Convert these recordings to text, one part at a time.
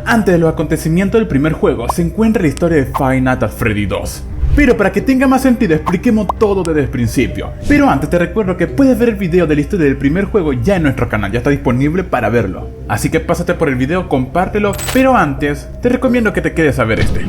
antes de los acontecimientos del primer juego se encuentra la historia de Five Nights at Freddy's 2. Pero para que tenga más sentido expliquemos todo desde el principio. Pero antes te recuerdo que puedes ver el video de la historia del primer juego ya en nuestro canal, ya está disponible para verlo. Así que pásate por el video, compártelo, pero antes te recomiendo que te quedes a ver este.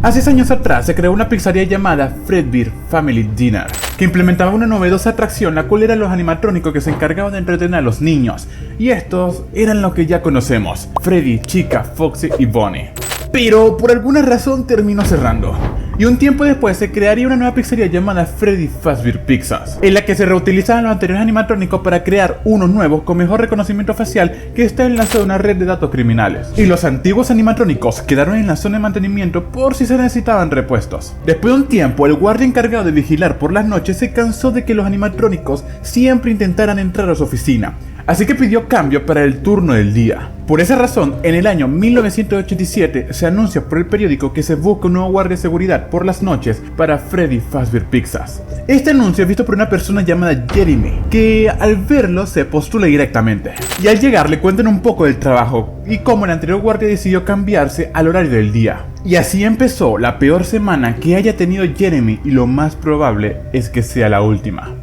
Hace 6 años atrás se creó una pizzería llamada Fredbear Family Dinner, que implementaba una novedosa atracción, la cual eran los animatrónicos que se encargaban de entretener a los niños. Y estos eran los que ya conocemos: Freddy, Chica, Foxy y Bonnie. Pero por alguna razón terminó cerrando. Y un tiempo después se crearía una nueva pizzería llamada Freddy Fazbear Pizzas, en la que se reutilizaban los anteriores animatrónicos para crear unos nuevos con mejor reconocimiento facial que está enlazado a una red de datos criminales. Y los antiguos animatrónicos quedaron en la zona de mantenimiento por si se necesitaban repuestos. Después de un tiempo, el guardia encargado de vigilar por las noches se cansó de que los animatrónicos siempre intentaran entrar a su oficina, así que pidió cambio para el turno del día. Por esa razón, en el año 1987 se anuncia por el periódico que se busca un nuevo guardia de seguridad por las noches para Freddy Fazbear Pizzas. Este anuncio es visto por una persona llamada Jeremy, que al verlo se postula directamente. Y al llegar le cuentan un poco del trabajo y cómo el anterior guardia decidió cambiarse al horario del día. Y así empezó la peor semana que haya tenido Jeremy, y lo más probable es que sea la última.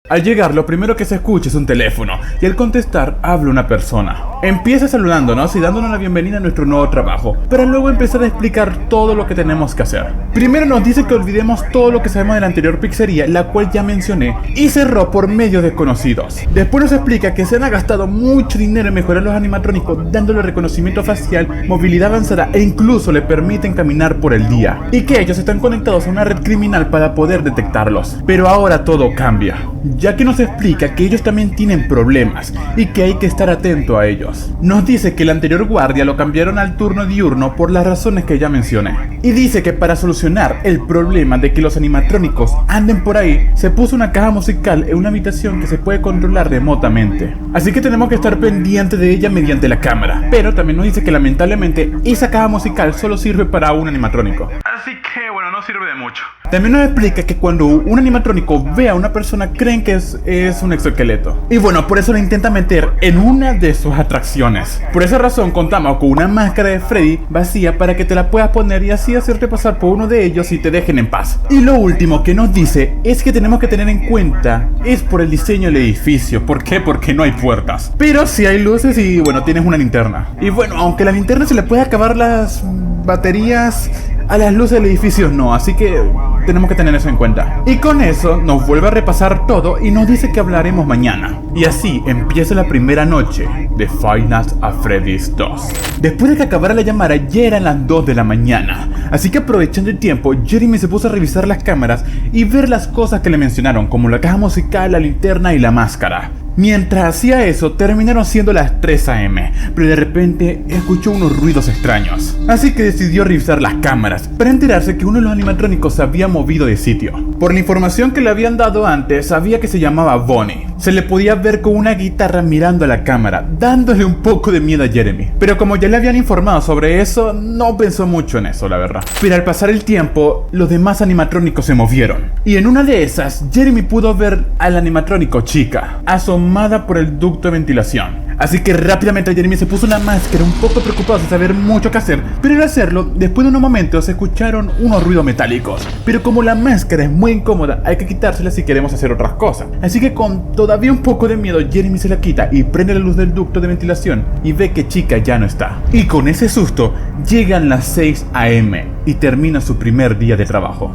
Al llegar, lo primero que se escucha es un teléfono, y al contestar habla una persona. Empieza saludándonos y dándonos la bienvenida a nuestro nuevo trabajo, para luego empezar a explicar todo lo que tenemos que hacer. Primero nos dice que olvidemos todo lo que sabemos de la anterior pizzería, la cual ya mencioné, y cerró por medios desconocidos. Después nos explica que se han gastado mucho dinero en mejorar los animatrónicos, dándole reconocimiento facial, movilidad avanzada e incluso le permiten caminar por el día, y que ellos están conectados a una red criminal para poder detectarlos. Pero ahora todo cambia, ya que nos explica que ellos también tienen problemas y que hay que estar atento a ellos. Nos dice que el anterior guardia lo cambiaron al turno diurno por las razones que ya mencioné, y dice que para solucionar el problema de que los animatrónicos anden por ahí, se puso una caja musical en una habitación que se puede controlar remotamente, así que tenemos que estar pendientes de ella mediante la cámara. Pero también nos dice que lamentablemente esa caja musical solo sirve para un animatrónico, así que bueno, no sirve de mucho. También nos explica que cuando un animatrónico ve a una persona creen que es un exoesqueleto, y bueno, por eso lo intenta meter en una de sus atracciones. Por esa razón contamos con una máscara de Freddy vacía para que te la puedas poner y así hacerte pasar por uno de ellos y te dejen en paz. Y lo último que nos dice es que tenemos que tener en cuenta es por el diseño del edificio. ¿Por qué? Porque no hay puertas, pero sí hay luces y bueno, tienes una linterna. Y bueno, aunque a la linterna se le puede acabar las baterías, a las luces del edificio no, así que tenemos que tener eso en cuenta. Y con eso nos vuelve a repasar todo y nos dice que hablaremos mañana. Y así empieza la primera noche de Five Nights at Freddy's 2. Después de que acabara la llamada ya eran las 2 de la mañana, así que aprovechando el tiempo, Jeremy se puso a revisar las cámaras y ver las cosas que le mencionaron, como la caja musical, la linterna y la máscara. Mientras hacía eso, terminaron siendo las 3 AM, pero de repente escuchó unos ruidos extraños, así que decidió revisar las cámaras para enterarse que uno de los animatrónicos se había movido de sitio. Por la información que le habían dado antes, sabía que se llamaba Bonnie. Se le podía ver con una guitarra mirando a la cámara, dándole un poco de miedo a Jeremy, pero como ya le habían informado sobre eso, no pensó mucho en eso, la verdad. Pero al pasar el tiempo, los demás animatrónicos se movieron, y en una de esas, Jeremy pudo ver al animatrónico Chica asomada por el ducto de ventilación. Así que rápidamente Jeremy se puso una máscara, un poco preocupado sin saber mucho qué hacer, pero al hacerlo, después de unos momentos se escucharon unos ruidos metálicos. Pero como la máscara es muy incómoda, hay que quitársela si queremos hacer otras cosas. Así que con todavía un poco de miedo, Jeremy se la quita y prende la luz del ducto de ventilación y ve que Chica ya no está. Y con ese susto, llegan las 6 AM y termina su primer día de trabajo.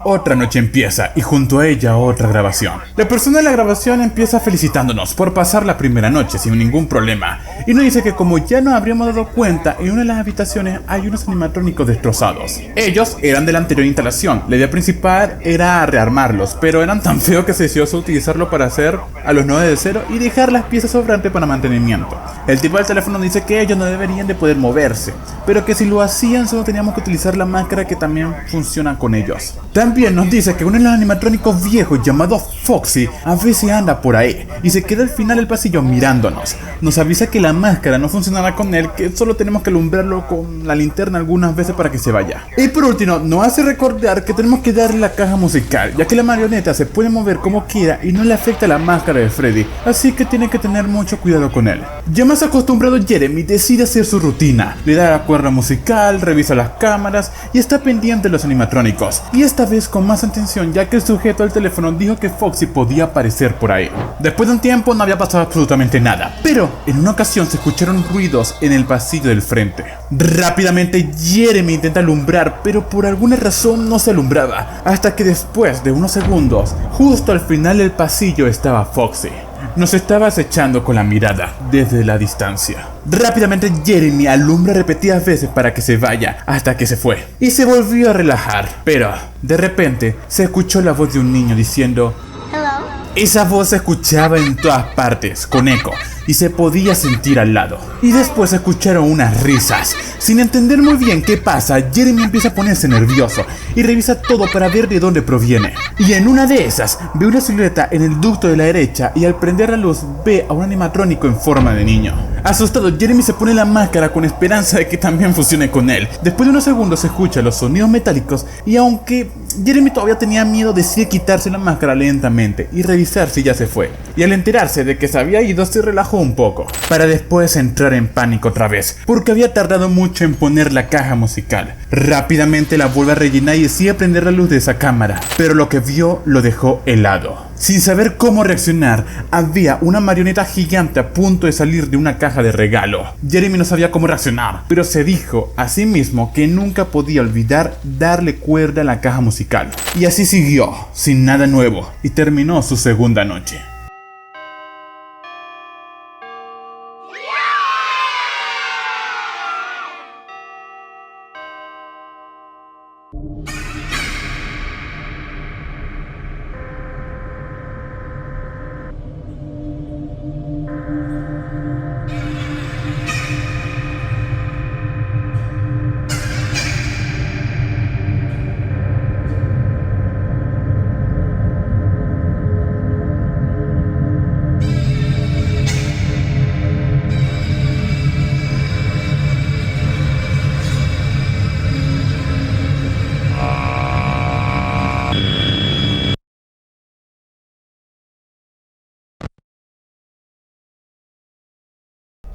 Otra noche empieza y junto a ella otra grabación. La persona de la grabación empieza felicitándonos por pasar la primera noche sin ningún problema y nos dice que como ya nos habríamos dado cuenta, en una de las habitaciones hay unos animatrónicos destrozados. Ellos eran de la anterior instalación. La idea principal era rearmarlos, pero eran tan feos que se decidió utilizarlo para hacer a los nuevos de cero y dejar las piezas sobrantes para mantenimiento. El tipo del teléfono dice que ellos no deberían de poder moverse, pero que si lo hacían solo teníamos que utilizar la máscara que también funciona con ellos. También También nos dice que uno de los animatrónicos viejos llamado Foxy a veces anda por ahí y se queda al final del pasillo mirándonos. Nos avisa que la máscara no funcionará con él, que solo tenemos que alumbrarlo con la linterna algunas veces para que se vaya. Y por último, nos hace recordar que tenemos que darle la caja musical, ya que la marioneta se puede mover como quiera y no le afecta la máscara de Freddy, así que tiene que tener mucho cuidado con él. Ya más acostumbrado, Jeremy decide hacer su rutina, le da la cuerda musical, revisa las cámaras y está pendiente de los animatrónicos, y esta vez con más atención, ya que el sujeto al teléfono dijo que Foxy podía aparecer por ahí. Después de un tiempo no había pasado absolutamente nada, pero en una ocasión se escucharon ruidos en el pasillo del frente. Rápidamente Jeremy intenta alumbrar, pero por alguna razón no se alumbraba, hasta que después de unos segundos, justo al final del pasillo estaba Foxy. Nos estaba acechando con la mirada desde la distancia. Rápidamente Jeremy alumbra repetidas veces para que se vaya, hasta que se fue y se volvió a relajar, pero de repente se escuchó la voz de un niño diciendo "Hello". Esa voz se escuchaba en todas partes, con eco, y se podía sentir al lado. Y después escucharon unas risas. Sin entender muy bien qué pasa, Jeremy empieza a ponerse nervioso y revisa todo para ver de dónde proviene. Y en una de esas, ve una silueta en el ducto de la derecha y al prender la luz ve a un animatrónico en forma de niño. Asustado, Jeremy se pone la máscara con esperanza de que también funcione con él. Después de unos segundos se escuchan los sonidos metálicos y aunque Jeremy todavía tenía miedo, decide quitarse la máscara lentamente y revisar si ya se fue. Y al enterarse de que se había ido, se relajó un poco, para después entrar en pánico otra vez, porque había tardado mucho en poner la caja musical. Rápidamente la vuelve a rellenar y decide prender la luz de esa cámara, pero lo que vio lo dejó helado. Sin saber cómo reaccionar, había una marioneta gigante a punto de salir de una caja de regalo. Jeremy no sabía cómo reaccionar, pero se dijo a sí mismo que nunca podía olvidar darle cuerda a la caja musical. Y así siguió, sin nada nuevo, y terminó su segunda noche.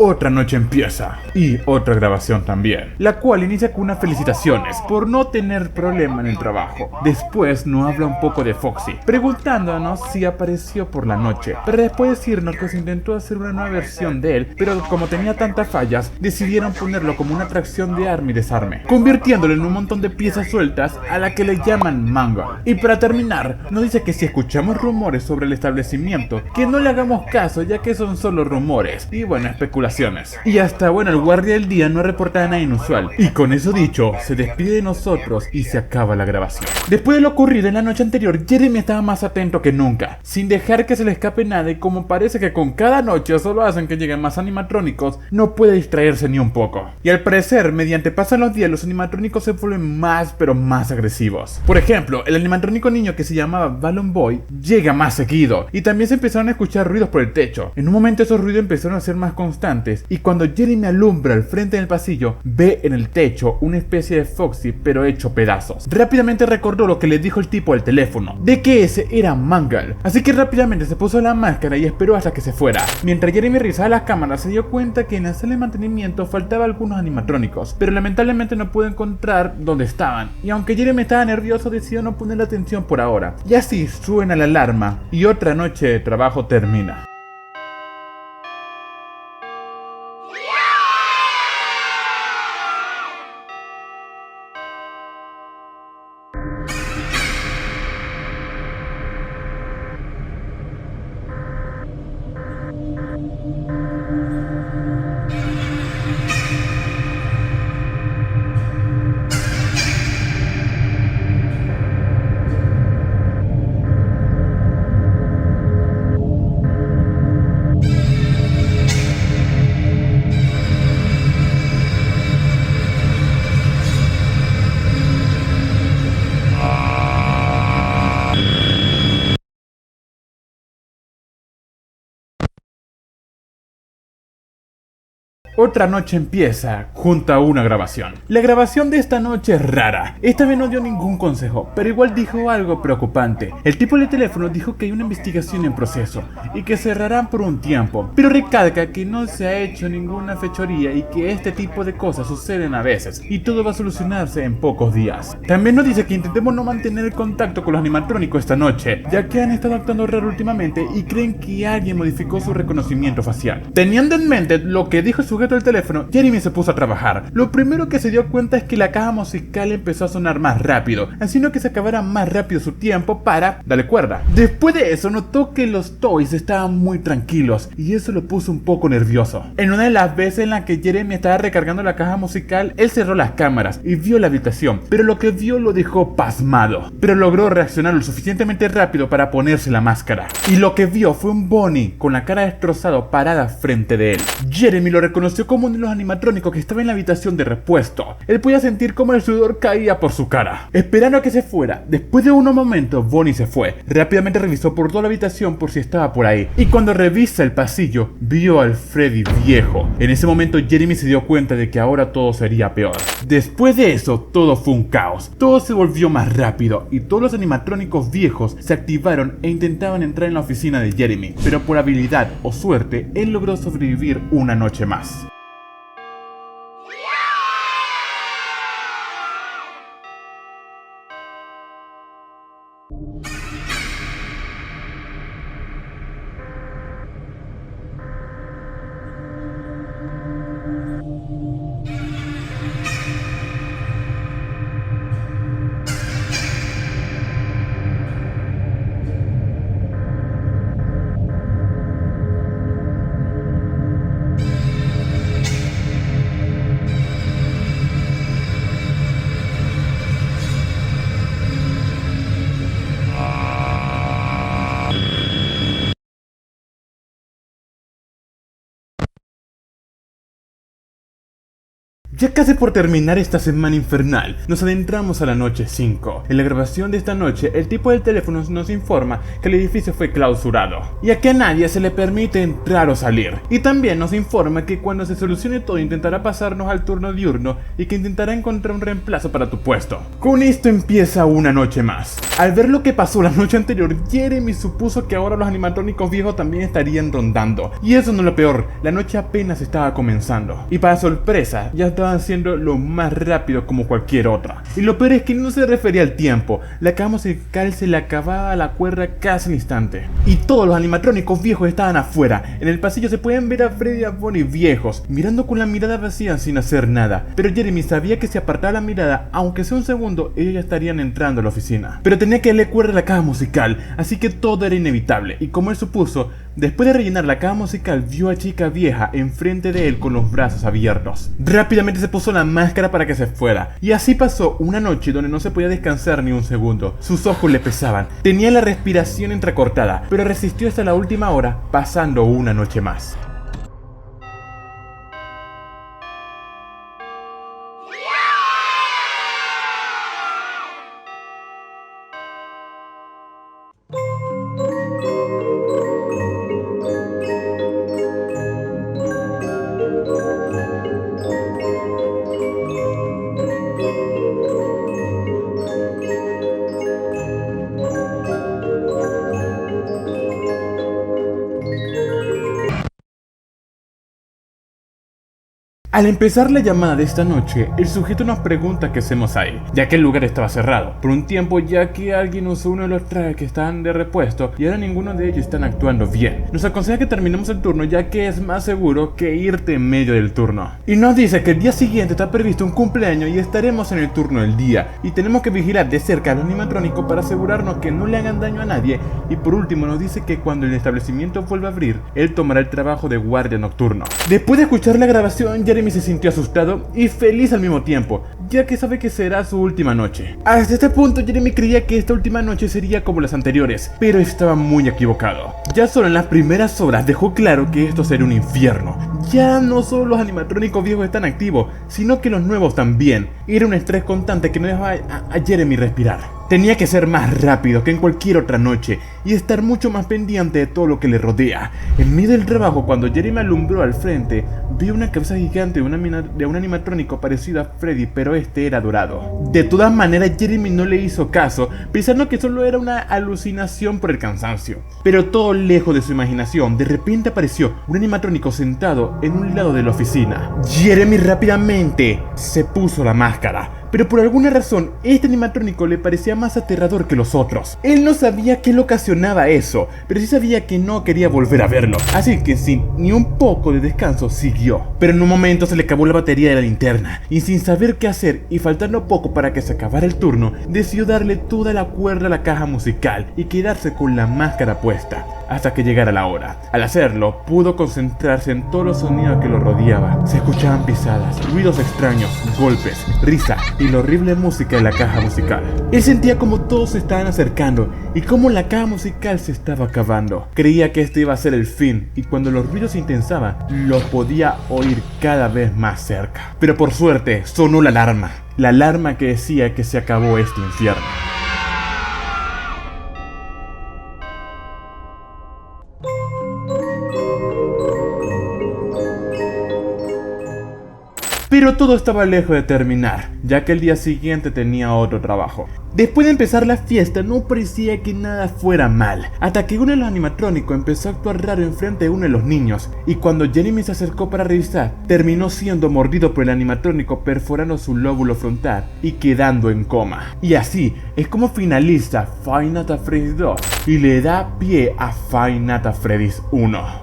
Otra noche empieza, y otra grabación también, la cual inicia con unas felicitaciones por no tener problema en el trabajo. Después nos habla un poco de Foxy, preguntándonos si apareció por la noche, para después decirnos que se intentó hacer una nueva versión de él, pero como tenía tantas fallas, decidieron ponerlo como una atracción de arma y desarme, convirtiéndolo en un montón de piezas sueltas a la que le llaman Mangle. Y para terminar, nos dice que si escuchamos rumores sobre el establecimiento, que no le hagamos caso, ya que son solo rumores y bueno, especulaciones. Y hasta bueno, el guardia del día no reporta nada inusual. Y con eso dicho, se despide de nosotros y se acaba la grabación. Después de lo ocurrido en la noche anterior, Jeremy estaba más atento que nunca, sin dejar que se le escape nada, y como parece que con cada noche solo hacen que lleguen más animatrónicos, no puede distraerse ni un poco. Y al parecer, mediante pasan los días, los animatrónicos se vuelven más pero más agresivos. Por ejemplo, el animatrónico niño que se llamaba Balloon Boy llega más seguido, y también se empezaron a escuchar ruidos por el techo. En un momento esos ruidos empezaron a ser más constantes, y cuando Jeremy alumbra al frente del pasillo, ve en el techo una especie de Foxy pero hecho pedazos. Rápidamente recordó lo que le dijo el tipo al teléfono, de que ese era Mangle, así que rápidamente se puso la máscara y esperó hasta que se fuera. Mientras Jeremy revisaba las cámaras, se dio cuenta que en la sala de mantenimiento faltaban algunos animatrónicos, pero lamentablemente no pudo encontrar dónde estaban, y aunque Jeremy estaba nervioso, decidió no poner atención por ahora. Y así suena la alarma y otra noche de trabajo termina. Otra noche empieza junto a una grabación. La grabación de esta noche es rara. Esta vez no dio ningún consejo, pero igual dijo algo preocupante. El tipo del teléfono dijo que hay una investigación en proceso y que cerrarán por un tiempo, pero recalca que no se ha hecho ninguna fechoría y que este tipo de cosas suceden a veces y todo va a solucionarse en pocos días. También nos dice que intentemos no mantener el contacto con los animatrónicos esta noche, ya que han estado actuando raro últimamente y creen que alguien modificó su reconocimiento facial. Teniendo en mente lo que dijo el sujeto del teléfono, Jeremy se puso a trabajar. Lo primero que se dio cuenta es que la caja musical empezó a sonar más rápido, haciendo que se acabara más rápido su tiempo para darle cuerda. Después de eso notó que los toys estaban muy tranquilos y eso lo puso un poco nervioso. En una de las veces en la que Jeremy estaba recargando la caja musical, él cerró las cámaras y vio la habitación, pero lo que vio lo dejó pasmado, pero logró reaccionar lo suficientemente rápido para ponerse la máscara. Y lo que vio fue un Bonnie con la cara destrozada parada frente de él. Jeremy lo reconoció como uno de los animatrónicos que estaba en la habitación de repuesto. Él podía sentir cómo el sudor caía por su cara, esperando a que se fuera. Después de unos momentos, Bonnie se fue. Rápidamente revisó por toda la habitación por si estaba por ahí, y cuando revisa el pasillo, vio al Freddy viejo. En ese momento Jeremy se dio cuenta de que ahora todo sería peor. Después de eso, todo fue un caos. Todo se volvió más rápido y todos los animatrónicos viejos se activaron e intentaban entrar en la oficina de Jeremy, pero por habilidad o suerte, él logró sobrevivir una noche más. Ya casi por terminar esta semana infernal, nos adentramos a la noche 5. En la grabación de esta noche, el tipo del teléfono nos informa que el edificio fue clausurado, y a que a nadie se le permite entrar o salir. Y también nos informa que cuando se solucione todo intentará pasarnos al turno diurno y que intentará encontrar un reemplazo para tu puesto. Con esto empieza una noche más. Al ver lo que pasó la noche anterior, Jeremy supuso que ahora los animatrónicos viejos también estarían rondando. Y eso no es lo peor, la noche apenas estaba comenzando. Y para sorpresa, ya estaban haciendo lo más rápido como cualquier otra. Y lo peor es que no se refería al tiempo, la caja musical se le acababa la cuerda casi al instante. Y todos los animatrónicos viejos estaban afuera. En el pasillo se pueden ver a Freddy y a Bonnie viejos, mirando con la mirada vacía sin hacer nada. Pero Jeremy sabía que si apartaba la mirada, aunque sea un segundo, ellos ya estarían entrando a la oficina. Pero tenía que darle cuerda a la caja musical, así que todo era inevitable. Y como él supuso, después de rellenar la caja musical, vio a Chica Vieja enfrente de él con los brazos abiertos. Rápidamente se puso la máscara para que se fuera. Y así pasó una noche donde no se podía descansar ni un segundo. Sus ojos le pesaban, tenía la respiración entrecortada, pero resistió hasta la última hora, pasando una noche más. Al empezar la llamada de esta noche, el sujeto nos pregunta qué hacemos ahí, ya que el lugar estaba cerrado por un tiempo, ya que alguien usó uno de los trajes que estaban de repuesto y ahora ninguno de ellos están actuando bien. Nos aconseja que terminemos el turno, ya que es más seguro que irte en medio del turno. Y nos dice que el día siguiente está previsto un cumpleaños y estaremos en el turno del día, y tenemos que vigilar de cerca al animatrónico para asegurarnos que no le hagan daño a nadie. Y por último nos dice que cuando el establecimiento vuelva a abrir, él tomará el trabajo de guardia nocturno. Después de escuchar la grabación, Jeremy se sintió asustado y feliz al mismo tiempo, ya que sabe que será su última noche. Hasta este punto Jeremy creía que esta última noche sería como las anteriores, pero estaba muy equivocado. Ya solo en las primeras horas dejó claro que esto sería un infierno. Ya no solo los animatrónicos viejos están activos, sino que los nuevos también. Era un estrés constante que no dejaba a Jeremy respirar. Tenía que ser más rápido que en cualquier otra noche y estar mucho más pendiente de todo lo que le rodea. En medio del trabajo, cuando Jeremy alumbró al frente, vio una cabeza gigante de un animatrónico parecido a Freddy, pero este era dorado. De todas maneras, Jeremy no le hizo caso, pensando que solo era una alucinación por el cansancio. Pero todo lejos de su imaginación, de repente apareció un animatrónico sentado en un lado de la oficina. Jeremy rápidamente se puso la máscara, pero por alguna razón este animatrónico le parecía más aterrador que los otros. Él no sabía qué le ocasionaba eso, pero sí sabía que no quería volver a verlo, así que sin ni un poco de descanso siguió. Pero en un momento se le acabó la batería de la linterna, y sin saber qué hacer y faltando poco para que se acabara el turno, decidió darle toda la cuerda a la caja musical y quedarse con la máscara puesta hasta que llegara la hora. Al hacerlo, pudo concentrarse en todos los sonidos que lo rodeaban. Se escuchaban pisadas, ruidos extraños, golpes, risa y la horrible música de la caja musical. Él sentía como todos se estaban acercando y como la caja musical se estaba acabando. Creía que este iba a ser el fin, y cuando los ruidos se intensaban, los podía oír cada vez más cerca. Pero por suerte, sonó la alarma que decía que se acabó este infierno. Pero todo estaba lejos de terminar, ya que el día siguiente tenía otro trabajo. Después de empezar la fiesta, no parecía que nada fuera mal, hasta que uno de los animatrónicos empezó a actuar raro enfrente de uno de los niños, y cuando Jeremy se acercó para revisar, terminó siendo mordido por el animatrónico, perforando su lóbulo frontal y quedando en coma. Y así es como finaliza Five Nights at Freddy's 2 y le da pie a Five Nights at Freddy's 1.